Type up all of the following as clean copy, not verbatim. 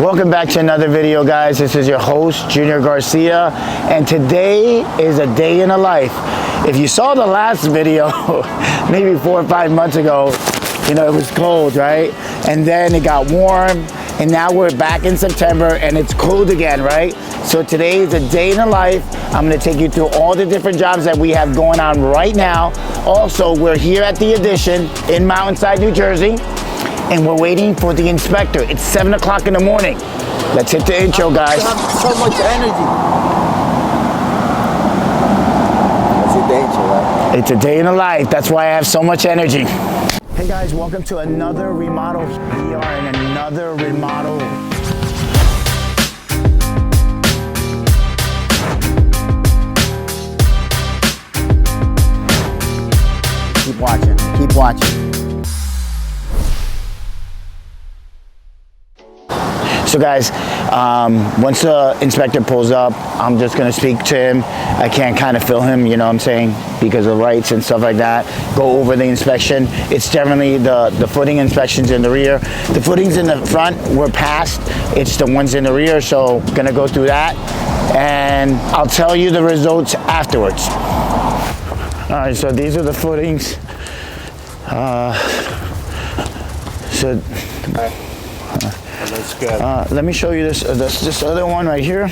Welcome back to another video, guys. This is your host, Junior Garcia, and today is a day in the life. If you saw the last video, maybe 4 or 5 months ago, you know, it was cold, right? And then it got warm, and now we're back in September, and it's cold again, right? So today is a day in the life. I'm gonna take you through all the different jobs that we have going on right now. Also, we're here at the Addition in Mountainside, New Jersey, and we're waiting for the inspector. It's 7 o'clock in the morning. Let's hit the intro, guys. You have so much energy. That's a danger, right? It's a day in the life. That's why I have so much energy. Hey guys, welcome to another remodel. We are in another remodel. Keep watching, keep watching. So guys, once the inspector pulls up, I'm just gonna speak to him. I can't kind of film him, you know what I'm saying, because of rights and stuff like that. Go over the inspection. It's generally the footing inspections in the rear. The footings in the front were passed. It's the ones in the rear, so gonna go through that. And I'll tell you the results afterwards. All right, so these are the footings. That's good. Let me show you this other one right here.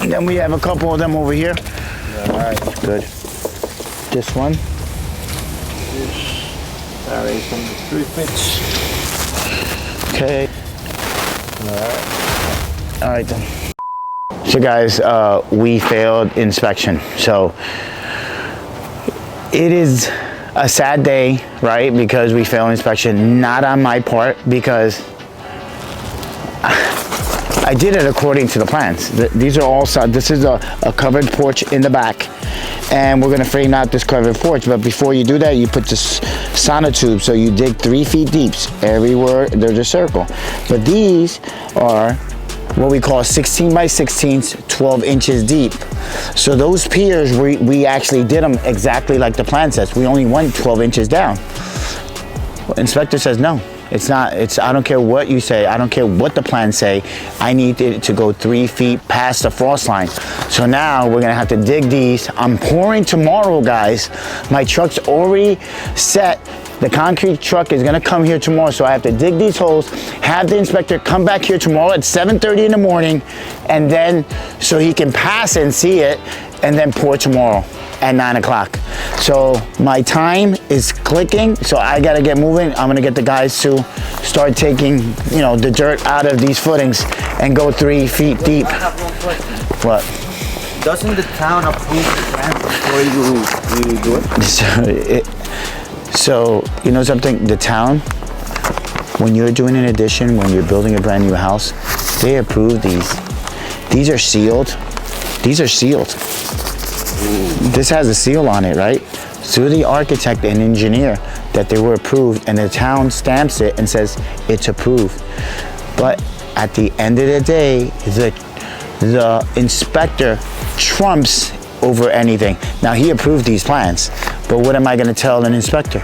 And then we have a couple of them over here. All right. Good. This one. Variation 3 fits. Okay. All right then. So guys, we failed inspection. So it is a sad day, right? Because we failed inspection. Not on my part, because I did it according to the plans. These are all, this is a covered porch in the back, and we're gonna frame out this covered porch. But before you do that, you put this sonotube, so you dig 3 feet deep. Everywhere there's a circle. But these are what we call 16 by 16s, 12 inches deep. So those piers, we actually did them exactly like the plan says. We only went 12 inches down. Well, inspector says no. It's not, I don't care what you say, I don't care what the plans say, I need it to go 3 feet past the frost line. So now we're gonna have to dig these. I'm pouring tomorrow, guys. My truck's already set. The concrete truck is gonna come here tomorrow, so I have to dig these holes, have the inspector come back here tomorrow at 7:30 in the morning, and then, so he can pass and see it, and then pour tomorrow at 9 o'clock. So my time is clicking, so I gotta get moving. I'm gonna get the guys to start taking, you know, the dirt out of these footings and go 3 feet deep. I have one question. What? Doesn't the town approve the plan before you do it? So, you know something, the town, when you're doing an addition, when you're building a brand new house, they approve these. These are sealed. These are sealed. This has a seal on it, right? Through the architect and engineer that they were approved, and the town stamps it and says it's approved. But at the end of the day, the inspector trumps over anything. Now, he approved these plans, but what am I gonna tell an inspector?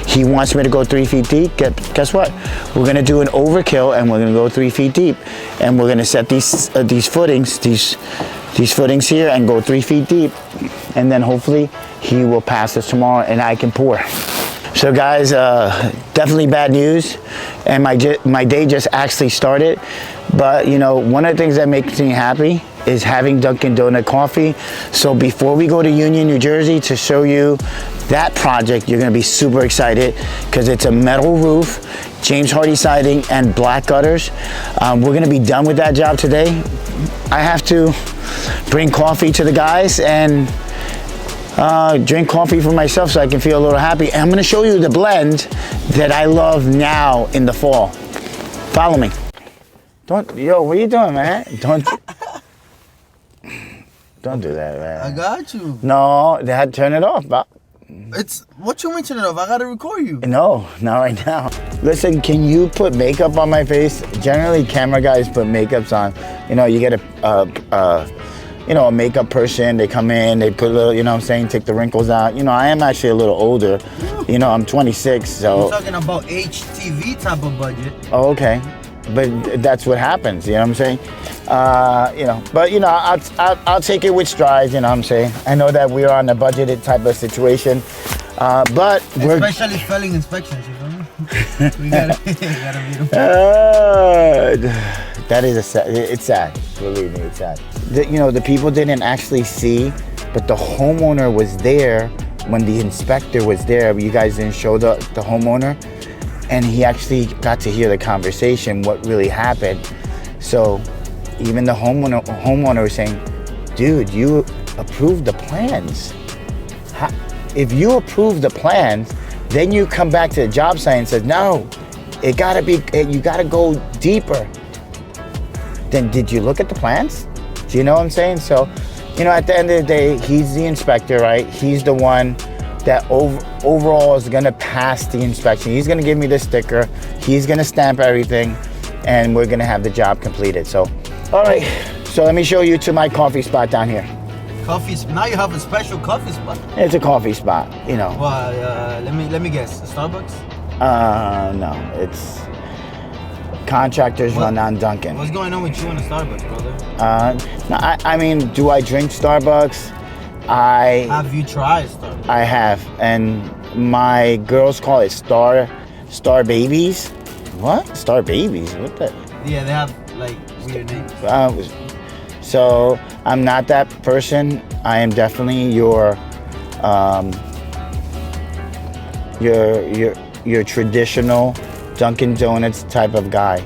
He wants me to go 3 feet deep. Guess what? We're gonna do an overkill, and we're gonna go 3 feet deep, and we're gonna set these footings, these footings here, and go 3 feet deep, and then hopefully he will pass this tomorrow and I can pour. So guys, definitely bad news, and my day just actually started. But you know, one of the things that makes me happy is having Dunkin' Donut coffee. So before we go to Union, New Jersey to show you that project, you're gonna be super excited because it's a metal roof, James Hardy siding, and black gutters. We're gonna be done with that job today. I have to bring coffee to the guys and drink coffee for myself so I can feel a little happy. And I'm gonna show you the blend that I love now in the fall. Follow me. Yo, what are you doing, man? Don't do that, man. I got you. No, they had to turn it off, Bob. It's, what you mentioning of? I gotta record you. No, not right now. Listen, can you put makeup on my face? Generally, camera guys put makeups on. You know, you get a makeup person, they come in, they put a little, you know what I'm saying, take the wrinkles out. You know, I am actually a little older. You know, I'm 26, so. We're talking about HTV type of budget. Oh, okay. but that's what happens. You know what I'm saying? But I'll take it with strides. You know what I'm saying? I know that we're on a budgeted type of situation, but we're especially failing inspections. You know, we gotta be that is it's sad. Believe me, it's sad. The people didn't actually see, but the homeowner was there when the inspector was there. You guys didn't show the homeowner, and he actually got to hear the conversation, what really happened. So even the homeowner was saying, dude, you approved the plans. If you approve the plans, then you come back to the job site and said, no, you gotta go deeper. Then did you look at the plans? Do you know what I'm saying? So, at the end of the day, he's the inspector, right? He's the one that overall is gonna pass the inspection. He's gonna give me the sticker. He's gonna stamp everything, and we're gonna have the job completed. So, all right. So let me show you to my coffee spot down here. Now you have a special coffee spot. It's a coffee spot, Well, let me guess. Starbucks? No, it's Contractors run on Dunkin'. What's going on with you and the Starbucks, brother? No, I mean, do I drink Starbucks? Have you tried Starbucks? I have, and my girls call it Star Babies. What? Star Babies? What the? Yeah, they have like weird names. So I'm not that person. I am definitely your traditional Dunkin' Donuts type of guy.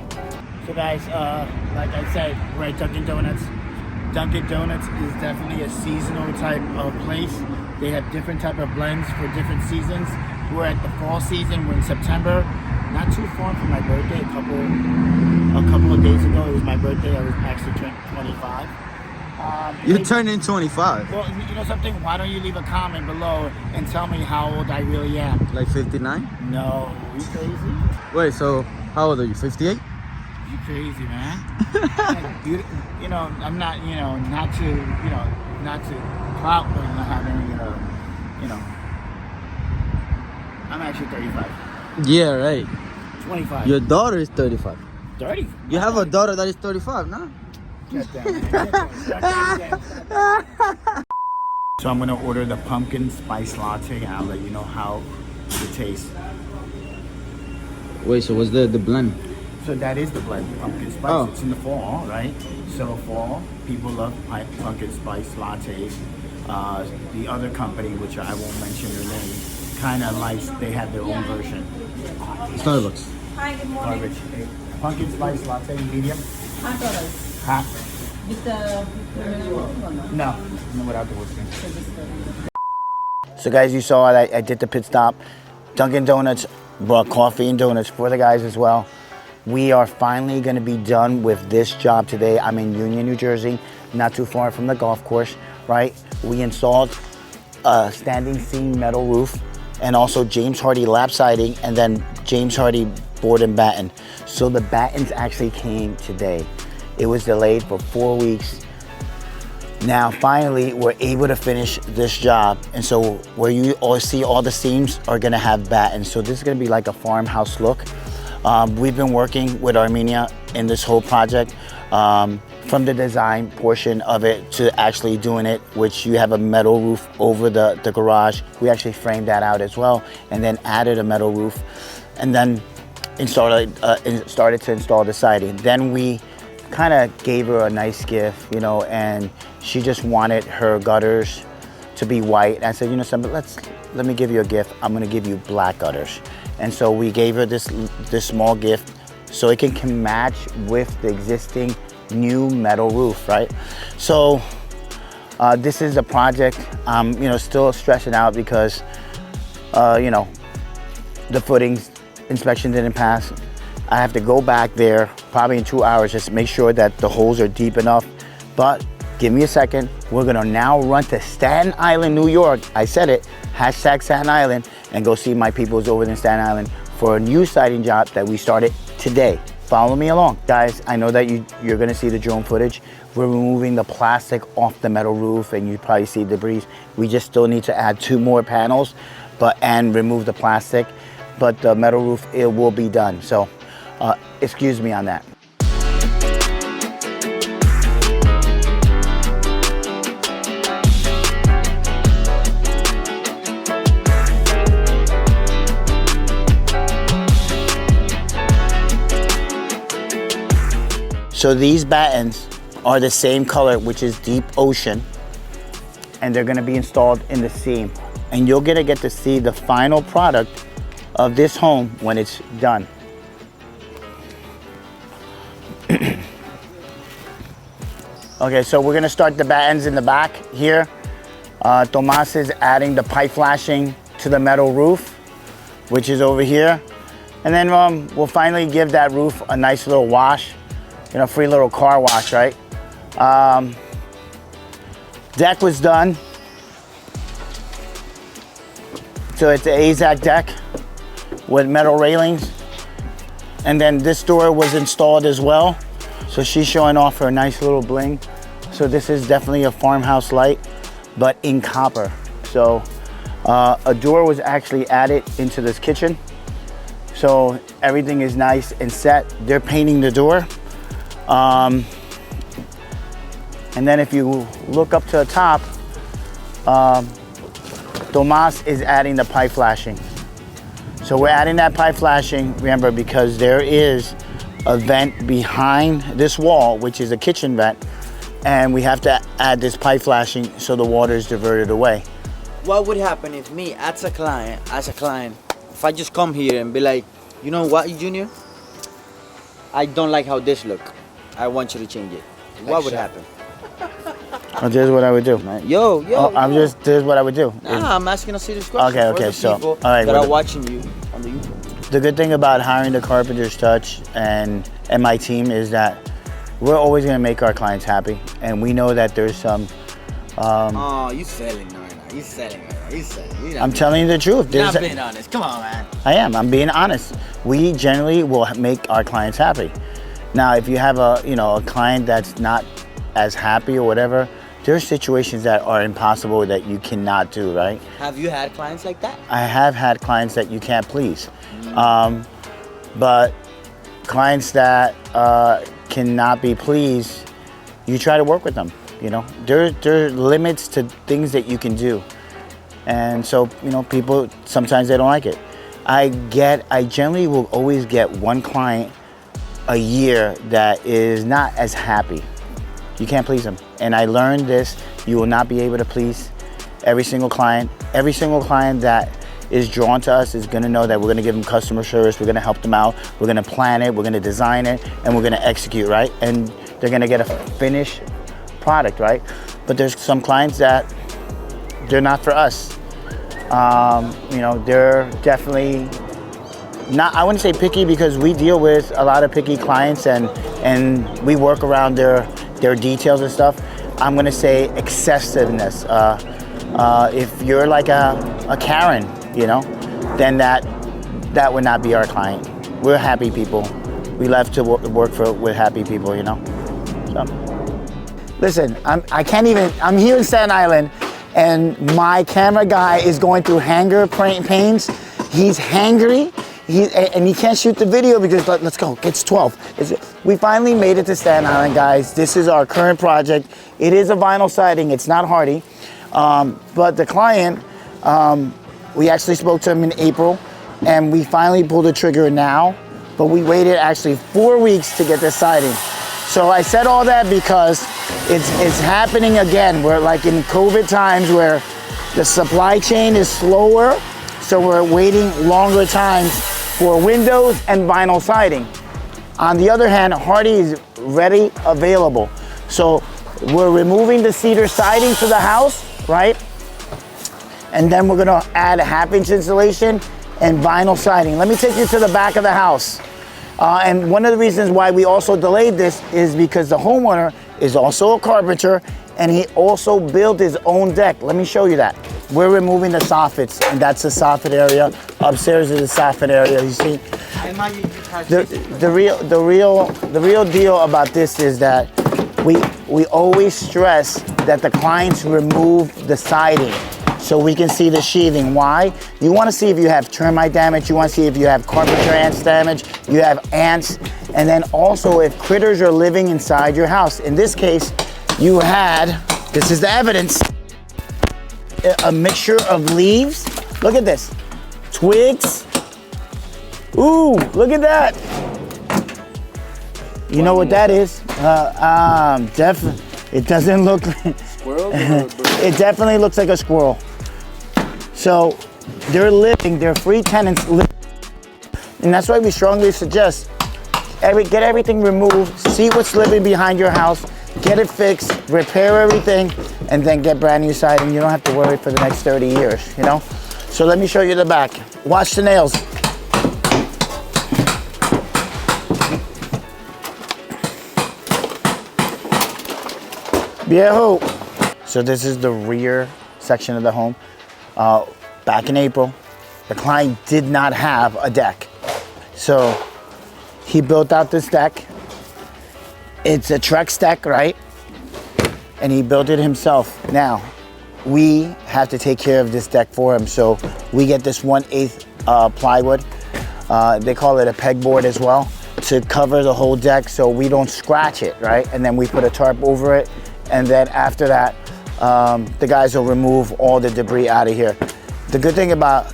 So guys, like I said, we're at Dunkin' Donuts. Dunkin' Donuts is definitely a seasonal type of place. They have different type of blends for different seasons. We're at the fall season. We're in September. Not too far from my birthday. A couple of days ago, it was my birthday. I was actually turning 25. You're turning 25. Well, you know something? Why don't you leave a comment below and tell me how old I really am? Like 59? No, you crazy? Wait, so how old are you? 58? You crazy, man. I'm not, not to clout, but not having, I'm actually 35. Yeah, right. 25. Your daughter is 35. 30? You have a daughter that is 35, no? Get down, man. So I'm gonna order the pumpkin spice latte, and I'll let you know how it tastes. Wait, so what's the blend? So that is the blend, pumpkin spice. Oh. It's in the fall, right? So fall, people love pumpkin spice lattes. The other company, which I won't mention their name, kind of likes, they have their own version. Starbucks. Hi, good morning. Garbage. Pumpkin spice latte, medium. $100. Hot? With the No, without the whipping. So guys, you saw I did the pit stop. Dunkin' Donuts brought coffee and donuts for the guys as well. We are finally going to be done with this job today. I'm in Union, New Jersey, not too far from the golf course, right? We installed a standing seam metal roof and also James Hardy lap siding and then James Hardy board and batten. So the battens actually came today. It was delayed for 4 weeks. Now finally we're able to finish this job, and so where you all see all the seams are gonna have battens. So this is gonna be like a farmhouse look. We've been working with Armenia in this whole project, from the design portion of it to actually doing it, which you have a metal roof over the garage. We actually framed that out as well, and then added a metal roof, and then started to install the siding. Then we kind of gave her a nice gift, and she just wanted her gutters to be white. And I said, let me give you a gift. I'm gonna give you black gutters. And so we gave her this small gift so it can match with the existing new metal roof, right? So this is a project I'm, still stressing out because, the footings inspection didn't pass. I have to go back there probably in 2 hours just to make sure that the holes are deep enough. But give me a second. We're gonna now run to Staten Island, New York. I said it, hashtag Staten Island, and go see my peoples over in Staten Island for a new siding job that we started today. Follow me along. Guys, I know that you're gonna see the drone footage. We're removing the plastic off the metal roof and you probably see debris. We just still need to add 2 more panels and remove the plastic. But the metal roof, it will be done. So excuse me on that. So these battens are the same color, which is deep ocean, and they're gonna be installed in the seam. And you're gonna get to see the final product of this home when it's done. Okay, so we're gonna start the battens in the back here. Tomas is adding the pipe flashing to the metal roof, which is over here. And then we'll finally give that roof a nice little wash, free little car wash, right? Deck was done. So it's an AZAC deck with metal railings. And then this door was installed as well. So she's showing off her nice little bling. So this is definitely a farmhouse light, but in copper. So a door was actually added into this kitchen. So everything is nice and set. They're painting the door. And then if you look up to the top, Tomas is adding the pipe flashing. So we're adding that pipe flashing, remember, because there is a vent behind this wall, which is a kitchen vent, and we have to add this pipe flashing so the water is diverted away. What would happen if me, as a client, if I just come here and be like, you know what, Junior? I don't like how this look. I want you to change it. What would happen? Oh, this is what I would do. Yo. This is what I would do. Nah, I'm asking a serious question. Okay, for the so, people all right, that are watching you on the YouTube. The good thing about hiring the Carpenter's Touch and my team is that we're always gonna make our clients happy. And we know that there's some... oh, you selling right now. You selling right now. You selling. I'm telling you the truth. You're not being honest. Come on, man. I'm being honest. We generally will make our clients happy. Now, if you have a client that's not as happy or whatever, there are situations that are impossible that you cannot do, right? Have you had clients like that? I have had clients that you can't please. But clients that cannot be pleased, you try to work with them, There are limits to things that you can do. And so, people, sometimes they don't like it. I generally will always get one client a year that is not as happy. You can't please them. And I learned this, you will not be able to please every single client. Every single client that is drawn to us is gonna know that we're gonna give them customer service, we're gonna help them out, we're gonna plan it, we're gonna design it, and we're gonna execute, right? And they're gonna get a finished product, right? But there's some clients that they're not for us. They're definitely not, I wouldn't say picky, because we deal with a lot of picky clients and we work around their details and stuff. I'm gonna say excessiveness. If you're like a Karen, then that would not be our client. We're happy people. We love to work with happy people, So, listen, I'm here in Staten Island, and my camera guy is going through hanger pains. He's hangry. And he can't shoot the video because, let's go, it's 12. We finally made it to Staten Island, guys. This is our current project. It is a vinyl siding, it's not hardy. But the client, we actually spoke to him in April, and we finally pulled the trigger now, but we waited actually 4 weeks to get the siding. So I said all that because it's happening again. We're like in COVID times where the supply chain is slower, so we're waiting longer times for windows and vinyl siding. On the other hand, hardy is ready, available. So we're removing the cedar siding to the house, right? And then we're gonna add a 1/2-inch insulation and vinyl siding. Let me take you to the back of the house. And one of the reasons why we also delayed this is because the homeowner is also a carpenter, and he also built his own deck. Let me show you that. We're removing the soffits, and that's the soffit area. Upstairs is the soffit area, you see. The real deal about this is that we always stress that the clients remove the siding so we can see the sheathing. Why? You want to see if you have termite damage, you want to see if you have carpenter ants damage, you have ants, and then also if critters are living inside your house. In this case, you had, this is the evidence, a mixture of leaves. Look at this, twigs. Ooh, look at that. You know what that is? It doesn't look. Squirrels? It definitely looks like a squirrel. So they're free tenants, and that's why we strongly suggest get everything removed, see what's living behind your house, get it fixed, repair everything, and then get brand new siding. You don't have to worry for the next 30 years, you know? So let me show you the back. Watch the nails. Viejo. So this is the rear section of the home. Back in April, the client did not have a deck. So he built out this deck. It's a Trex deck, right? And he built it himself. Now, we have to take care of this deck for him. So we get this 1/8 plywood. They call it a pegboard as well, to cover the whole deck so we don't scratch it, right? And then we put a tarp over it. And then after that, the guys will remove all the debris out of here. The good thing about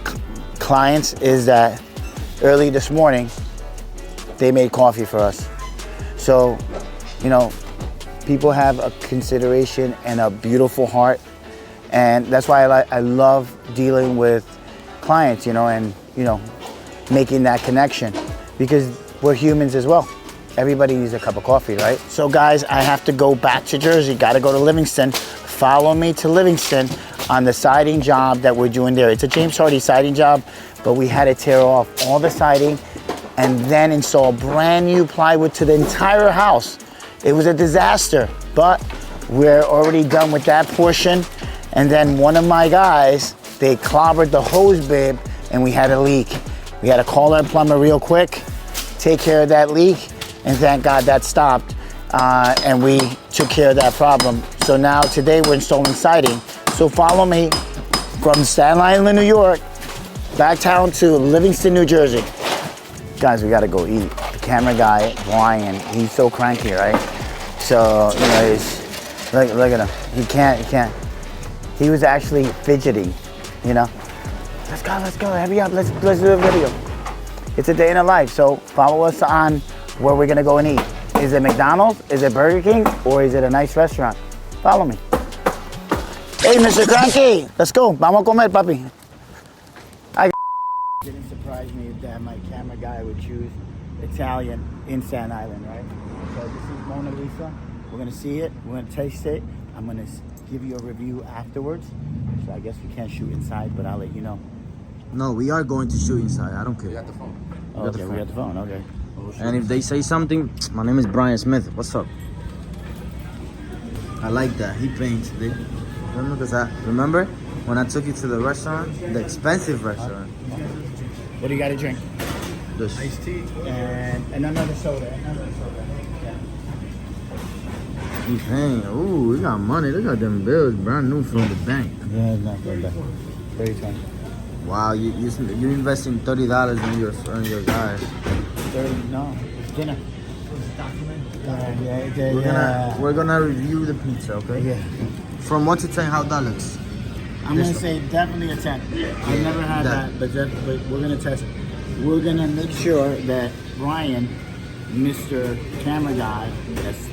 clients is that early this morning, they made coffee for us. So, you know, people have a consideration and a beautiful heart. And that's why I love dealing with clients, you know, and, you know, making that connection, because we're humans as well. Everybody needs a cup of coffee, right? So guys, I have to go back to Jersey, gotta go to Livingston. Follow me to Livingston on the siding job that we're doing there. It's a James Hardy siding job, but we had to tear off all the siding and then install brand new plywood to the entire house. It was a disaster, but we're already done with that portion. And then one of my guys, they clobbered the hose bib and we had a leak. We had to call our plumber real quick, take care of that leak, and thank God that stopped. And we took care of that problem. So now today we're installing siding. So follow me from Staten Island, New York, back town to Livingston, New Jersey. Guys, we gotta go eat. The camera guy, Brian, he's so cranky, right? So, you know, he's, look at him. He can't. He was actually fidgeting, you know? Let's go, hurry up, let's do a video. It's a day in the life, so follow us on where we're gonna go and eat. Is it McDonald's, is it Burger King, or is it a nice restaurant? Follow me. Hey, Mr. Cranky, let's go. Vamos a comer, papi. Didn't surprise me that my camera guy would choose Italian in Staten Island, right? So this is Mona Lisa. We're gonna see it, we're gonna taste it. I'm gonna give you a review afterwards. So I guess we can't shoot inside, but I'll let you know. No, we are going to shoot inside. I don't care. We got the phone. Okay, we got the phone, okay. And if they say something, my name is Brian Smith. What's up? I like that. He paints. Remember when I took you to the restaurant, the expensive restaurant? What do you got to drink? This. Iced tea. And another soda. He paying. Ooh, we got money. Look at them bills, brand new from the bank. Yeah, it's not bad. Very fun. Wow, you investing $30 in your guys. 30, no, it's dinner. Yeah, We're gonna review the pizza, okay? Yeah. From 1 to 10, how that looks? I'm gonna say definitely a 10. I've never had that, but we're gonna test it. We're gonna make sure that Brian, Mr. Camera Guy, that's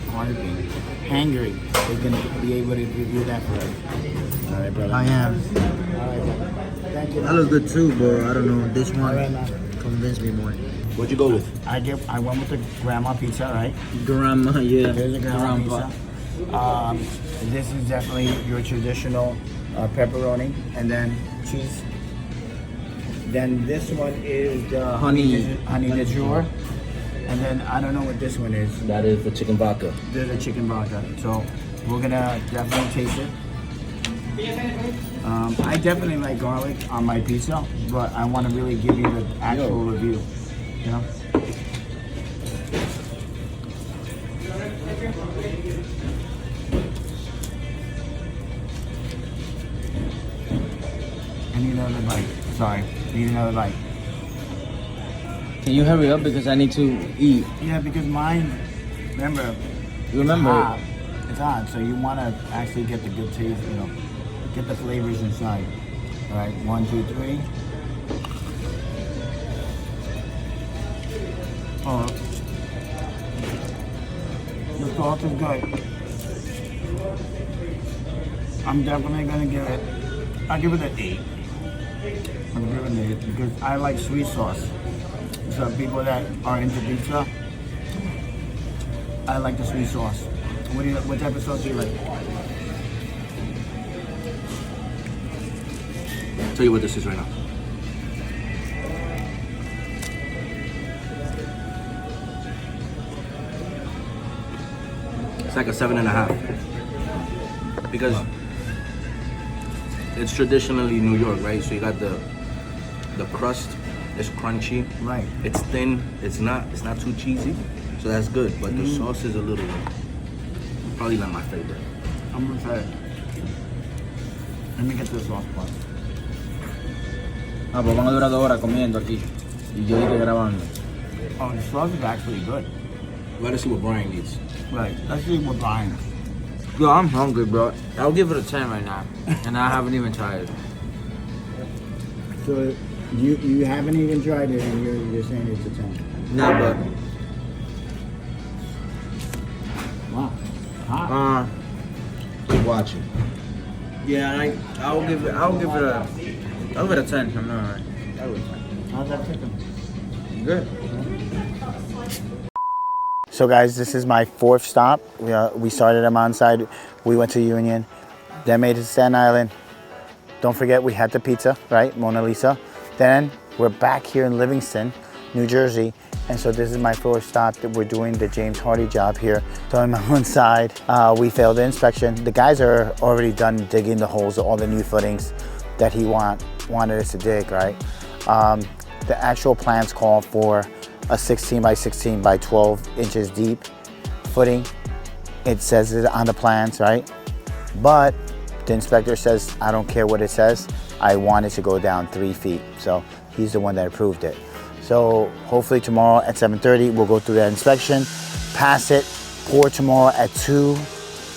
hangry, is gonna be able to review that for us. All right, brother. I am. All right, brother. Thank you. That looks good too, but I don't know. This one All right, man. convinced me more. What'd you go with? I went with the grandma pizza, right? Grandma, yeah. There's a grandma pizza. This is definitely your traditional pepperoni, and then cheese. Then this one is the honey de jour. And then I don't know what this one is. That is the chicken vodka. There's a chicken vodka. So we're gonna definitely taste it. I definitely like garlic on my pizza, but I want to really give you the actual review. You know? I need another bite. Sorry, need another bite. Can you hurry up because I need to eat? Yeah, because mine, remember, it's hot, so you want to actually get the good taste, you know, get the flavors inside. All right, 1, 2, 3. Oh. salt is good. I'm definitely gonna give it, I'll give it an 8. I'm gonna give it an 8 because I like sweet sauce. So people that are into pizza, I like the sweet sauce. What type of sauce do you like? I'll tell you what this is right now. It's like a 7.5. Because it's traditionally New York, right? So you got the crust, it's crunchy. Right. It's thin, it's not too cheesy. So that's good. But the sauce is a little, probably not my favorite. I'm gonna try it. Let me get this sauce part. Ah, pues van a durar 2 horas comiendo aquí. Y yo dije grabando. Oh, the sauce is actually good. Let us see what Brian needs. Right. Let's see what Brian. Yo, I'm hungry, bro. I'll give it a 10 right now. And I haven't even tried it. So you haven't even tried it and you're saying it's a 10. Nah, but Wow. Hot. Keep watching. yeah, I'll give it a 10. I'm not right. How's that chicken? Good. So guys, this is my 4th stop. We started at Monside, we went to Union, then made it to Staten Island. Don't forget we had the pizza, right, Mona Lisa. Then we're back here in Livingston, New Jersey. And so this is my 4th stop that we're doing the James Hardy job here. So I'm on side, we failed the inspection. The guys are already done digging the holes, all the new footings that he wanted us to dig, right? The actual plans call for a 16 by 16 by 12 inches deep footing. It says it on the plans, right? But the inspector says, I don't care what it says. I want it to go down 3 feet. So he's the one that approved it. So hopefully tomorrow at 7:30, we'll go through that inspection, pass it, pour tomorrow at 2.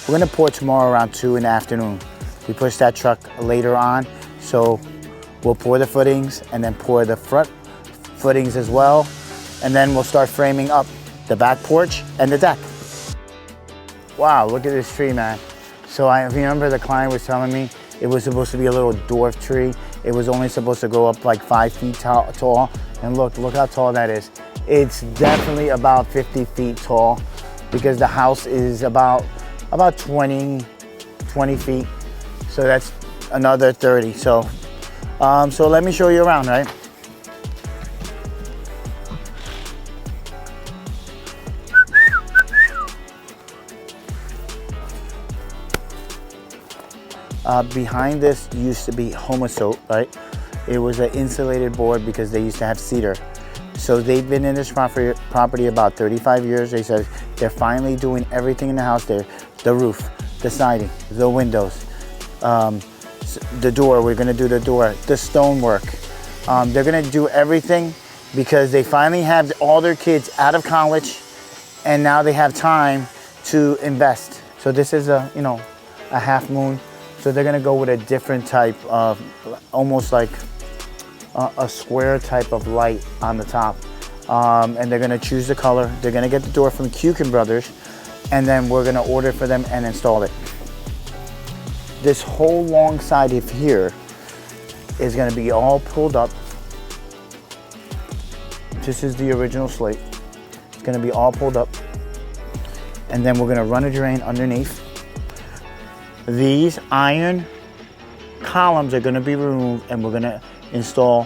We're gonna pour tomorrow around 2 in the afternoon. We push that truck later on. So we'll pour the footings and then pour the front footings as well. And then we'll start framing up the back porch and the deck. Wow, look at this tree, man. So I remember the client was telling me it was supposed to be a little dwarf tree. It was only supposed to go up like 5 feet tall. And look how tall that is. It's definitely about 50 feet tall because the house is about 20 feet. So that's another 30. So let me show you around, right? Behind this used to be Homosote, right? It was an insulated board because they used to have cedar. So they've been in this property about 35 years. They said they're finally doing everything in the house there. The roof, the siding, the windows, the door, we're gonna do the door, the stonework. They're gonna do everything because they finally have all their kids out of college and now they have time to invest. So this is a half moon. So they're gonna go with a different type of, almost like a square type of light on the top. And they're gonna choose the color. They're gonna get the door from Kukin Brothers, and then we're gonna order for them and install it. This whole long side of here is gonna be all pulled up. This is the original slate. It's gonna be all pulled up. And then we're gonna run a drain underneath. These iron columns are gonna be removed and we're gonna install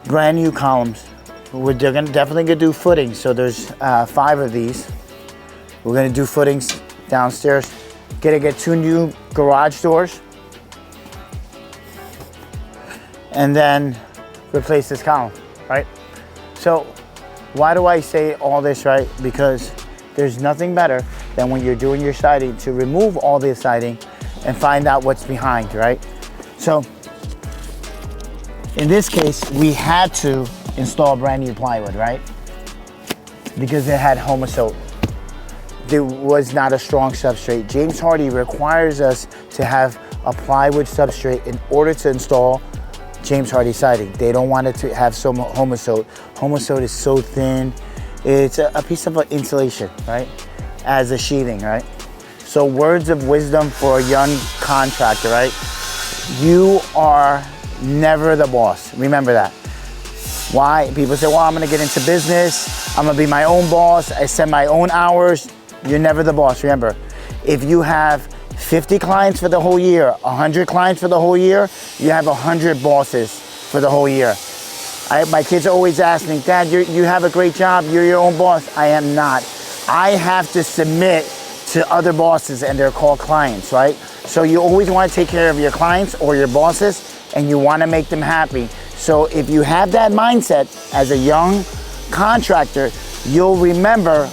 brand new columns. They're definitely gonna do footings. So there's 5 of these. We're gonna do footings downstairs. Gonna get 2 new garage doors. And then replace this column, right? So why do I say all this, right? Because there's nothing better than when you're doing your siding to remove all this siding and find out what's behind, right? So in this case, we had to install brand new plywood, right? Because it had Homosote. There was not a strong substrate. James Hardy requires us to have a plywood substrate in order to install James Hardy siding. They don't want it to have some Homosote. Homosote is so thin. It's a piece of insulation, right? as a sheathing, right? So words of wisdom for a young contractor, right? You are never the boss. Remember that. Why? People say, well, I'm gonna get into business. I'm gonna be my own boss. I set my own hours. You're never the boss. Remember, if you have 50 clients for the whole year, 100 clients for the whole year, you have 100 bosses for the whole year. My kids always ask me, Dad, you have a great job. You're your own boss. I am not. I have to submit to other bosses, and they're called clients, right? So you always want to take care of your clients or your bosses, and you want to make them happy. So if you have that mindset as a young contractor, you'll remember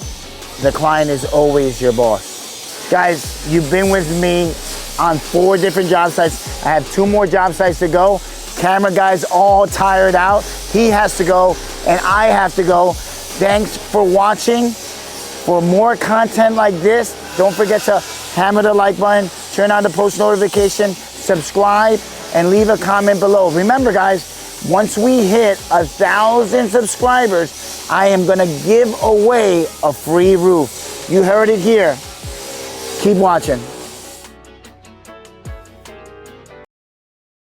the client is always your boss. Guys, you've been with me on 4 different job sites. I have 2 more job sites to go. Camera guy's all tired out. He has to go, and I have to go. Thanks for watching. For more content like this, don't forget to hammer the like button, turn on the post notification, subscribe, and leave a comment below. Remember, guys, once we hit 1,000 subscribers, I am gonna give away a free roof. You heard it here. Keep watching.